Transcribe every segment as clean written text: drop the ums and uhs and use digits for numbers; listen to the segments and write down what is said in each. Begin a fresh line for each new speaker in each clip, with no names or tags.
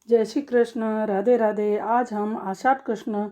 जय श्री कृष्ण। राधे राधे। आज हम आषाढ़ कृष्ण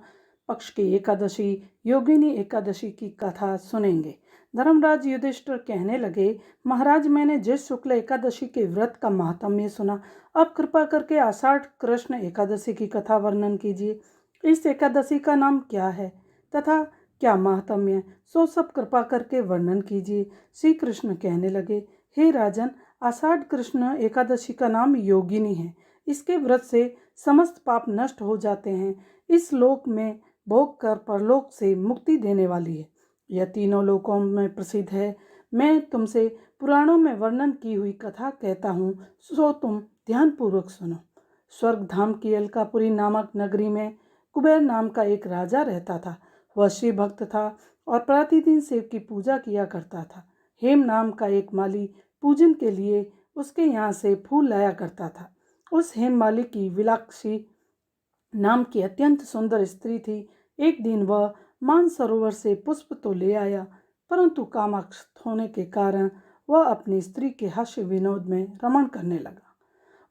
पक्ष की एकादशी योगिनी एकादशी की कथा सुनेंगे। धर्मराज युधिष्ठिर कहने लगे, महाराज, मैंने जिस शुक्ल एकादशी के व्रत का महात्म्य सुना, अब कृपा करके आषाढ़ कृष्ण एकादशी की कथा वर्णन कीजिए। इस एकादशी का नाम क्या है तथा क्या महात्म्य, सो सब कृपा करके वर्णन कीजिए। श्री कृष्ण कहने लगे, हे राजन, आषाढ़ कृष्ण एकादशी का नाम योगिनी है। इसके व्रत से समस्त पाप नष्ट हो जाते हैं। इस लोक में भोग कर परलोक से मुक्ति देने वाली है। यह तीनों लोकों में प्रसिद्ध है। मैं तुमसे पुराणों में वर्णन की हुई कथा कहता हूँ, सो तुम ध्यानपूर्वक सुनो। स्वर्ग धाम की अलकापुरी नामक नगरी में कुबेर नाम का एक राजा रहता था। वह शिव भक्त था और प्रतिदिन शिव की पूजा किया करता था। हेम नाम का एक माली पूजन के लिए उसके यहाँ से फूल लाया करता था। उस हेममाली की विलाक्षी नाम की अत्यंत सुंदर स्त्री थी। एक दिन वह मानसरोवर से पुष्प तो ले आया, परंतु कामाक्ष होने के कारण वह अपनी स्त्री के हास्य विनोद में रमण करने लगा।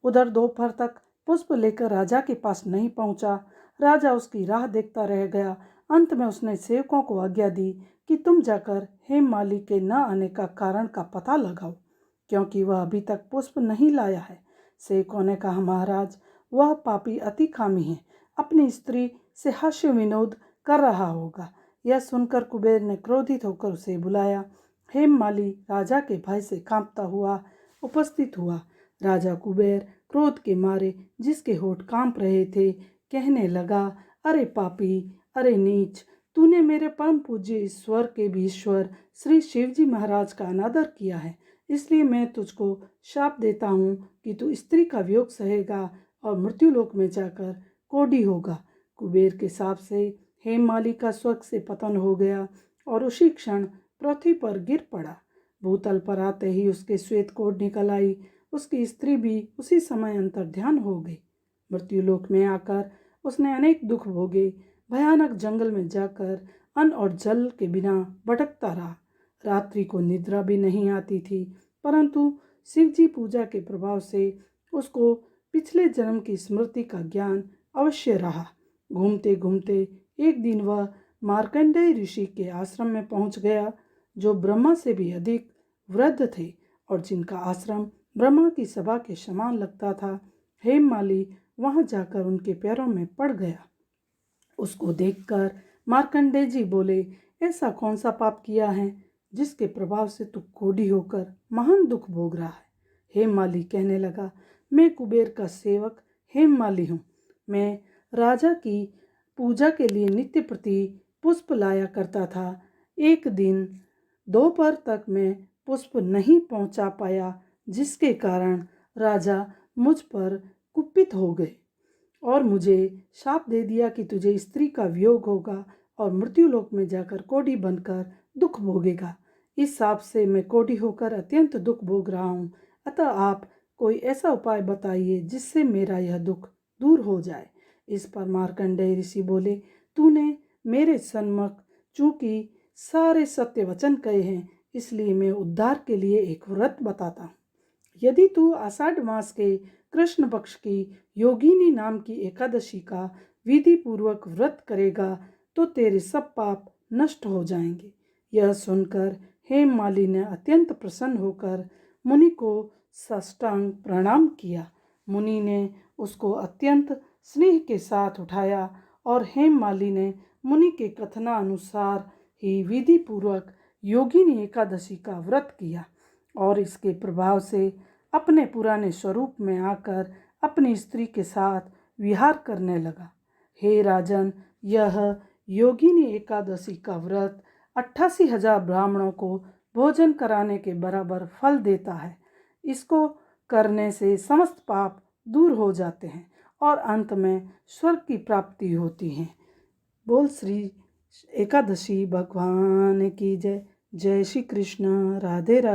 उधर दोपहर तक पुष्प लेकर राजा के पास नहीं पहुंचा। राजा उसकी राह देखता रह गया। अंत में उसने सेवकों को आज्ञा दी कि तुम जाकर हेममाली के न आने का कारण का पता लगाओ, क्योंकि वह अभी तक पुष्प नहीं लाया है। सेवकों ने कहा, महाराज, वह पापी अति कामी है, अपनी स्त्री से हास्य विनोद कर रहा होगा। यह सुनकर कुबेर ने क्रोधित होकर उसे बुलाया। हेममाली राजा के भय से कांपता हुआ उपस्थित हुआ। राजा कुबेर क्रोध के मारे, जिसके होठ कांप रहे थे, कहने लगा, अरे पापी, अरे नीच, तूने मेरे परम पूज्य ईश्वर के भी ईश्वर श्री शिवजी महाराज का अनादर किया है। इसलिए मैं तुझको शाप देता हूँ कि तू स्त्री का वियोग सहेगा और मृत्युलोक में जाकर कोढ़ी होगा। कुबेर के शाप से हेममाली का स्वर्ग से पतन हो गया और उसी क्षण पृथ्वी पर गिर पड़ा। भूतल पर आते ही उसके श्वेत कोढ़ निकल आई। उसकी स्त्री भी उसी समय अंतर्ध्यान हो गई। मृत्युलोक में आकर उसने अनेक दुख भोगे। भयानक जंगल में जाकर अन्न और जल के बिना भटकता रहा। रात्रि को निद्रा भी नहीं आती थी, परंतु शिवजी पूजा के प्रभाव से उसको पिछले जन्म की स्मृति का ज्ञान अवश्य रहा। घूमते घूमते एक दिन वह मार्कंडेय ऋषि के आश्रम में पहुंच गया, जो ब्रह्मा से भी अधिक वृद्ध थे और जिनका आश्रम ब्रह्मा की सभा के समान लगता था। हेममाली वहां जाकर उनके पैरों में पड़ गया। उसको देखकर मार्कंडेय जी बोले, ऐसा कौन सा पाप किया है जिसके प्रभाव से तू कोढ़ी होकर महान दुख भोग रहा है। हेममाली कहने लगा, मैं कुबेर का सेवक हेममाली हूँ। मैं राजा की पूजा के लिए नित्य प्रति पुष्प लाया करता था। एक दिन दोपहर तक मैं पुष्प नहीं पहुँचा पाया, जिसके कारण राजा मुझ पर कुपित हो गए और मुझे शाप दे दिया कि तुझे स्त्री का वियोग होगा और मृत्युलोक में जाकर कोढ़ी बनकर दुख भोगेगा। इस शाप से मैं कोढ़ी होकर अत्यंत दुख भोग रहा हूँ। अतः आप कोई ऐसा उपाय बताइए जिससे मेरा यह दुख दूर हो जाए। इस पर मार्कंडेय ऋषि बोले, तूने मेरे सन्मुख चूंकि सारे सत्य वचन कहे हैं, इसलिए मैं उद्धार के लिए एक व्रत बताता हूँ। यदि तू आषाढ़ मास के कृष्ण पक्ष की योगिनी नाम की एकादशी का विधि पूर्वक व्रत करेगा तो तेरे सब पाप नष्ट हो जाएंगे। यह सुनकर हेममाली ने अत्यंत प्रसन्न होकर मुनि को साष्टांग प्रणाम किया। मुनि ने उसको अत्यंत स्नेह के साथ उठाया और हेममाली ने मुनि के कथनानुसार ही विधि पूर्वक योगिनी एकादशी का व्रत किया और इसके प्रभाव से अपने पुराने स्वरूप में आकर अपनी स्त्री के साथ विहार करने लगा। हे राजन, यह योगिनी एकादशी का व्रत 88,000 ब्राह्मणों को भोजन कराने के बराबर फल देता है। इसको करने से समस्त पाप दूर हो जाते हैं और अंत में स्वर्ग की प्राप्ति होती है। बोल श्री एकादशी भगवान की जय। जय श्री कृष्ण। राधे राधे।